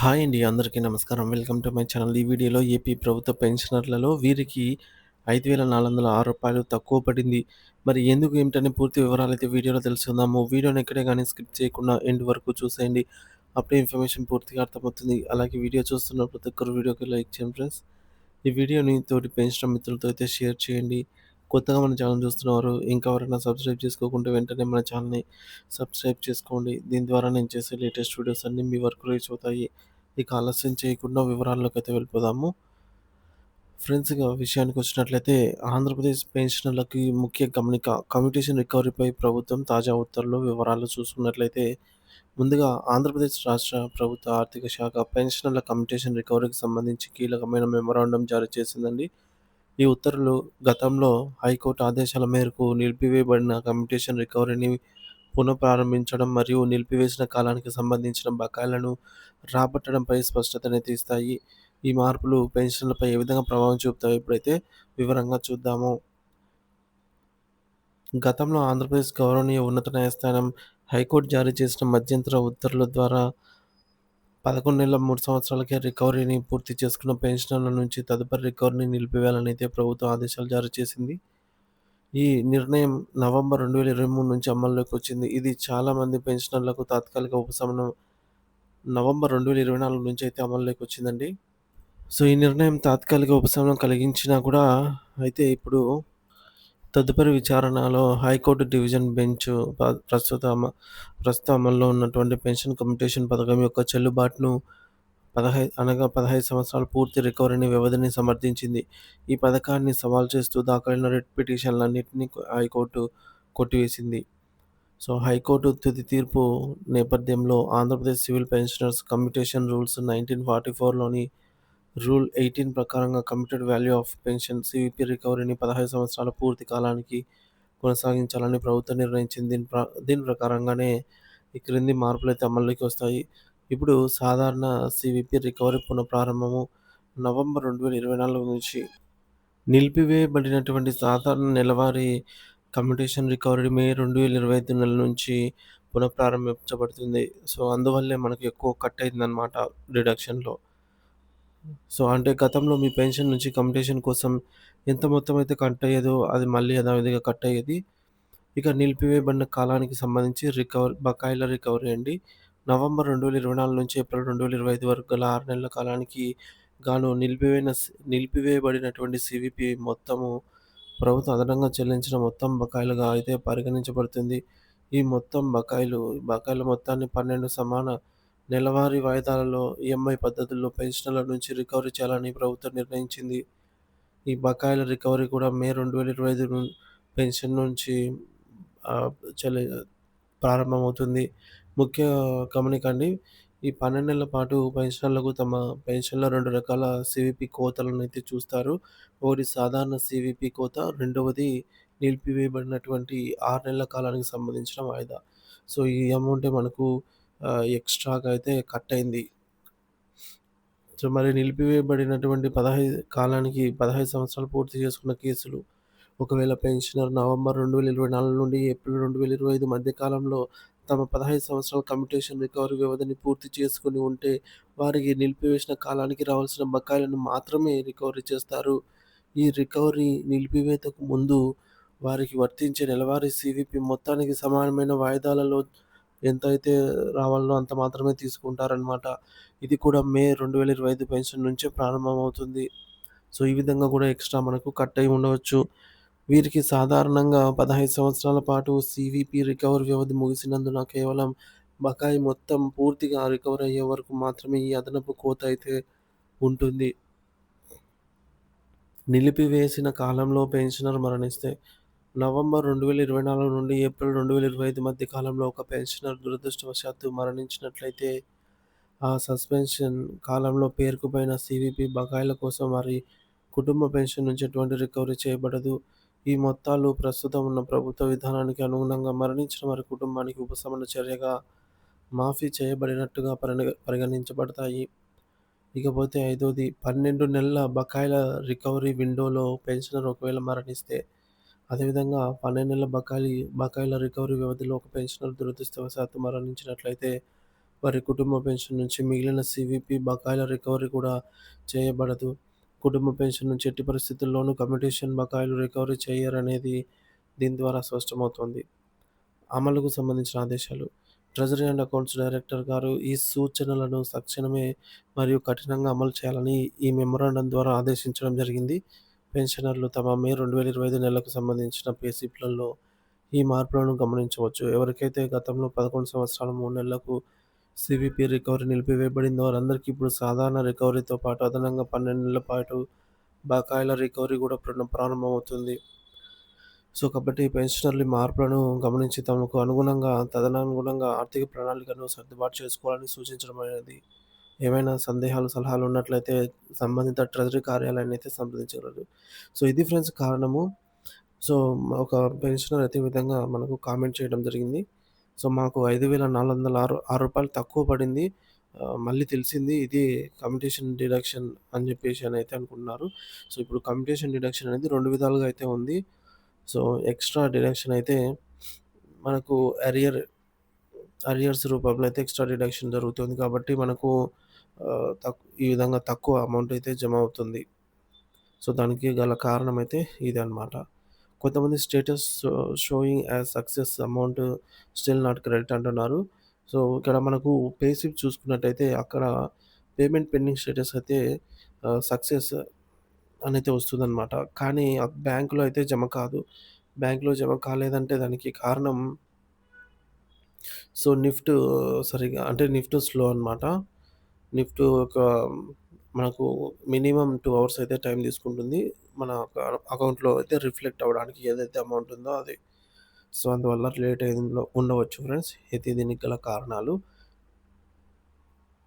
Hi అండి. అందరికీ నమస్కారం. Welcome to my channel. ఈ వీడియోలో ఏపీ ప్రభుత్వ పెన్షనర్లలో వీరికి రూ. 5,406 తక్కువ పడింది. మరి ఎందుకు ఏమిటని పూర్తి వివరాలైతే వీడియోలో తెలుసుకుందాము. వీడియోని ఎక్కడే గాని స్కిప్ చేయకుండా ఎండ్ వరకు చూసేయండి. అప్పుడే ఇన్ఫర్మేషన్ పూర్తిగా అర్థమవుతుంది. అలాగే వీడియో చూస్తున్న ప్రతి ఒక్కరు వీడియోకి లైక్ చేయండి ఫ్రెండ్స్. ఈ వీడియోని తోటి పెన్షనర్ మిత్రులతో అయితే షేర్ చేయండి. కొత్తగా మన ఛానల్ చూస్తున్నవారు ఇంకా ఎవరైనా సబ్స్క్రైబ్ చేసుకోకుంటే వెంటనే మన ఛానల్‌ని సబ్స్క్రైబ్ చేసుకోండి. దీని ద్వారా నేను చేసే లేటెస్ట్ వీడియోస్ అన్నీ మీ వరకు రీచ్ అవుతాయి. ఇక ఆలస్యం చేయకుండా వివరాల్లోకైతే వెళ్ళిపోదాము. ఫ్రెండ్స్ ఇక విషయానికొచ్చినట్లయితే ఆంధ్రప్రదేశ్ పెన్షనర్లకి ముఖ్య గమనిక కమ్యూటేషన్ రికవరీపై ప్రభుత్వం తాజా ఉత్తర్వులు వివరాలు చూసుకున్నట్లయితే ముందుగా ఆంధ్రప్రదేశ్ రాష్ట్ర ప్రభుత్వ ఆర్థిక శాఖ పెన్షనర్ల కమ్యూటేషన్ రికవరీకి సంబంధించి కీలకమైన మెమోరాండం జారీ చేసిందండి. ఈ ఉత్తర్వులు గతంలో హైకోర్టు ఆదేశాల మేరకు నిలిపివేయబడిన కమ్యూటేషన్ రికవరీని పునఃప్రారంభించడం మరియు నిలిపివేసిన కాలానికి సంబంధించిన బకాయిలను రాబట్టడంపై స్పష్టతనైతే ఇస్తాయి. ఈ మార్పులు పెన్షన్లపై ఏ విధంగా ప్రభావం చూపుతాయో ఇప్పుడైతే వివరంగా చూద్దాము. గతంలో ఆంధ్రప్రదేశ్ గౌరవనీయ ఉన్నత న్యాయస్థానం హైకోర్టు జారీ చేసిన మధ్యంతర ఉత్తర్వుల ద్వారా 11 నెలల 3 సంవత్సరాలకే రికవరీని పూర్తి చేసుకున్న పెన్షనర్ల నుంచి తదుపరి రికవరీని నిలిపివేయాలని అయితే ప్రభుత్వం ఆదేశాలు జారీ చేసింది. ఈ నిర్ణయం నవంబర్ 2023 నుంచి అమల్లోకి వచ్చింది. ఇది చాలా మంది పెన్షనర్లకు తాత్కాలిక ఉపశమనం నవంబర్ 2024 నుంచి అయితే అమల్లోకి వచ్చిందండి. సో, ఈ నిర్ణయం తాత్కాలిక ఉపశమనం కలిగించినా కూడా అయితే ఇప్పుడు తదుపరి విచారణలో హైకోర్టు డివిజన్ బెంచ్ ప్రస్తుతం అమల్లో ఉన్నటువంటి పెన్షన్ కమ్యూటేషన్ పథకం యొక్క చెల్లుబాటును 15 సంవత్సరాల పూర్తి రికవరీని వ్యవధిని సమర్థించింది. ఈ పథకాన్ని సవాల్ చేస్తూ దాఖలైన రిట్ పిటిషన్లన్నిటిని హైకోర్టు కొట్టివేసింది. సో, హైకోర్టు తుది తీర్పు నేపథ్యంలో Andhra Pradesh civil pensioners commutation rules 1944లోని రూల్ 18 ప్రకారంగా committed value of pension CVP రికవరీని 15 సంవత్సరాల పూర్తి కాలానికి కొనసాగించాలని ప్రభుత్వం నిర్ణయించింది. దీని ప్రకారంగానే ఈ క్రింది మార్పులైతే అమల్లోకి వస్తాయి. ఇప్పుడు సాధారణ సీవీపీ రికవరీ పునఃప్రారంభము నవంబర్ 2024 నుంచి నిలిపివేయబడినటువంటి సాధారణ నెలవారీ కమ్యూటేషన్ రికవరీ మే 2025 నెల నుంచి పునఃప్రారంభించబడుతుంది. సో, అందువల్లే మనకు ఎక్కువ కట్ అయిందనమాట డిడక్షన్‌లో. సో, అంటే గతంలో మీ పెన్షన్ నుంచి కమ్యుటేషన్ కోసం ఎంత మొత్తం అయితే కట్ అయ్యేదో అది మళ్ళీ యథావిధిగా కట్ అయ్యేది. ఇక నిలిపివేయబడిన కాలానికి సంబంధించి బకాయిల రికవరీ అండి. నవంబర్ 2024 నుంచి ఏప్రిల్ 2025 వరకు గల 6 నెలల కాలానికి గాను నిలిపివేయబడినటువంటి సీవీపీ మొత్తము ప్రభుత్వం అదనంగా చెల్లించిన మొత్తం బకాయిలుగా అయితే పరిగణించబడుతుంది. ఈ మొత్తం బకాయిల మొత్తాన్ని 12 సమాన నెలవారీ వాయిదాలలో ఈఎంఐ పద్ధతుల్లో పెన్షనర్ల నుంచి రికవరీ చేయాలని ప్రభుత్వం నిర్ణయించింది. ఈ బకాయిల రికవరీ కూడా మే 2025 పెన్షన్ నుంచి ఆహ్, చెల్లి ప్రారంభమవుతుంది. ముఖ్య గమనిక అండి. ఈ 12 నెలల పాటు పెన్షనర్లకు తమ పెన్షన్‌లో 2 రకాల సీవీపీ కోతలనైతే చూస్తారు. ఒకటి సాధారణ సీవీపీ కోత, రెండవది నిలిపివేయబడినటువంటి 6 నెలల కాలానికి సంబంధించిన వాయిదా. సో, ఈ అమౌంటే మనకు ఎక్స్‌ట్రాగా అయితే కట్ అయింది. సో, మరి నిలిపివేయబడినటువంటి 15 సంవత్సరాలు పూర్తి చేసుకున్న కేసులు. ఒకవేళ పెన్షనర్ నవంబర్ 2024 నుండి ఏప్రిల్ 2025 మధ్య కాలంలో తమ 15 సంవత్సరాల కమ్యుటేషన్ రికవరీ వ్యవధిని పూర్తి చేసుకొని ఉంటే, వారికి నిలిపివేసిన కాలానికి రావాల్సిన బకాయిలను మాత్రమే రికవరీ చేస్తారు. ఈ రికవరీ నిలిపివేతకు ముందు వారికి వర్తించే నెలవారీ సీవీపీ మొత్తానికి సమానమైన వాయిదాలలో ఎంతైతే రావాలనో అంత మాత్రమే తీసుకుంటారనమాట. ఇది కూడా మే 2025 పెన్షన్ నుంచే ప్రారంభమవుతుంది. సో, ఈ విధంగా కూడా ఎక్స్‌ట్రా మనకు కట్ అయి ఉండవచ్చు. వీరికి సాధారణంగా 15 సంవత్సరాల పాటు సీవీపీ రికవరీ వ్యవధి ముగిసినందున కేవలం బకాయి మొత్తం పూర్తిగా రికవర్ అయ్యే వరకు మాత్రమే ఈ అదనపు కోత అయితే ఉంటుంది. నిలిపివేసిన కాలంలో పెన్షనర్ మరణిస్తే నవంబర్ 2024 నుండి ఏప్రిల్ 2025 మధ్య కాలంలో ఒక పెన్షనర్ దురదృష్టవశాత్తు మరణించినట్లయితే ఆ సస్పెన్షన్ కాలంలో పేరుకుపోయిన సీవీపీ బకాయిల కోసం వారి కుటుంబ పెన్షన్ నుంచి ఎటువంటి రికవరీ చేయబడదు. ఈ మొత్తాలు ప్రస్తుతం ఉన్న ప్రభుత్వ విధానానికి అనుగుణంగా మరణించిన వారి కుటుంబానికి ఉపశమన చర్యగా మాఫీ చేయబడినట్టుగా పరిగణించబడతాయి. ఇకపోతే ఐదోది 12 నెలల బకాయిల రికవరీ విండోలో పెన్షనర్ ఒకవేళ మరణిస్తే, అదేవిధంగా 12 నెలల బకాయిల రికవరీ వ్యవధిలో ఒక పెన్షనర్ దురదృష్టవశాత్తు మరణించినట్లయితే వారి కుటుంబ పెన్షన్ నుంచి మిగిలిన సీవీపీ బకాయిల రికవరీ కూడా చేయబడదు. కుటుంబ పెన్షన్ నుంచి ఎట్టి పరిస్థితుల్లోనూ కమ్యూటేషన్ బకాయిలు రికవరీ చేయరనేది దీని ద్వారా స్పష్టమవుతోంది. అమలుకు సంబంధించిన ఆదేశాలు. ట్రెజరీ అండ్ అకౌంట్స్ డైరెక్టర్ గారు ఈ సూచనలను తక్షణమే మరియు కఠినంగా అమలు చేయాలని ఈ మెమోరాండం ద్వారా ఆదేశించడం జరిగింది. పెన్షనర్లు తమ మే 2025 నెలకు సంబంధించిన పే స్లిప్‌లలో ఈ మార్పులను గమనించవచ్చు. ఎవరికైతే గతంలో 11 సంవత్సరాల 3 నెలలకు సీవీపీ రికవరీ నిలిపివేయబడిందో వారందరికీ ఇప్పుడు సాధారణ రికవరీతో పాటు అదనంగా 12 నెలల పాటు బకాయిల రికవరీ కూడా ప్రారంభమవుతుంది. కాబట్టి పెన్షనర్లు ఈ మార్పులను గమనించి తమకు తదనుగుణంగా ఆర్థిక ప్రణాళికను సర్దుబాటు చేసుకోవాలని సూచించడమైనది. ఏవైనా సందేహాలు, సలహాలు ఉన్నట్లయితే సంబంధిత ట్రెజరీ కార్యాలయాన్ని అయితే సంప్రదించగలరు. ఇది ఫ్రెండ్స్ కారణము. సో, ఒక పెన్షనర్ అయితే ఈ విధంగా మనకు కామెంట్ చేయడం జరిగింది. మాకు రూ. 5,406 తక్కువ పడింది. మళ్ళీ తెలిసింది ఇది కమ్యూటేషన్ డిడక్షన్ అని చెప్పేసి అనుకుంటున్నారు. ఇప్పుడు కమ్యూటేషన్ డిడక్షన్ అనేది 2 విధాలుగా అయితే ఉంది. ఎక్స్‌ట్రా డిడక్షన్ అయితే మనకు అరియర్స్ రూపంలో అయితే ఎక్స్‌ట్రా డిడక్షన్ జరుగుతుంది. కాబట్టి మనకు ఈ విధంగా తక్కువ అమౌంట్ అయితే జమ అవుతుంది. దానికి గల కారణం అయితే ఇదనమాట. కొంతమంది status showing as success amount still not credit అంటున్నారు. ఇక్కడ మనకు పే స్లిప్ చూసుకున్నట్టయితే అక్కడ పేమెంట్ పెండింగ్ స్టేటస్ అయితే సక్సెస్ అనైతే వస్తుందనమాట. కానీ బ్యాంక్‌లో అయితే జమ కాదు. బ్యాంక్‌లో జమ కాలేదంటే దానికి కారణం నిఫ్ట్ సరిగ్గా అంటే నిఫ్ట్ స్లో అనమాట. నిఫ్ట్ మనకు మినిమమ్ 2 అవర్స్ అయితే టైం తీసుకుంటుంది. మన అకౌంట్‌లో అయితే రిఫ్లెక్ట్ అవ్వడానికి ఏదైతే అమౌంట్ ఉందో అది. అందువల్ల లేట్ అయిందో ఉండవచ్చు ఫ్రెండ్స్. అయితే దీనికి గల కారణాలు.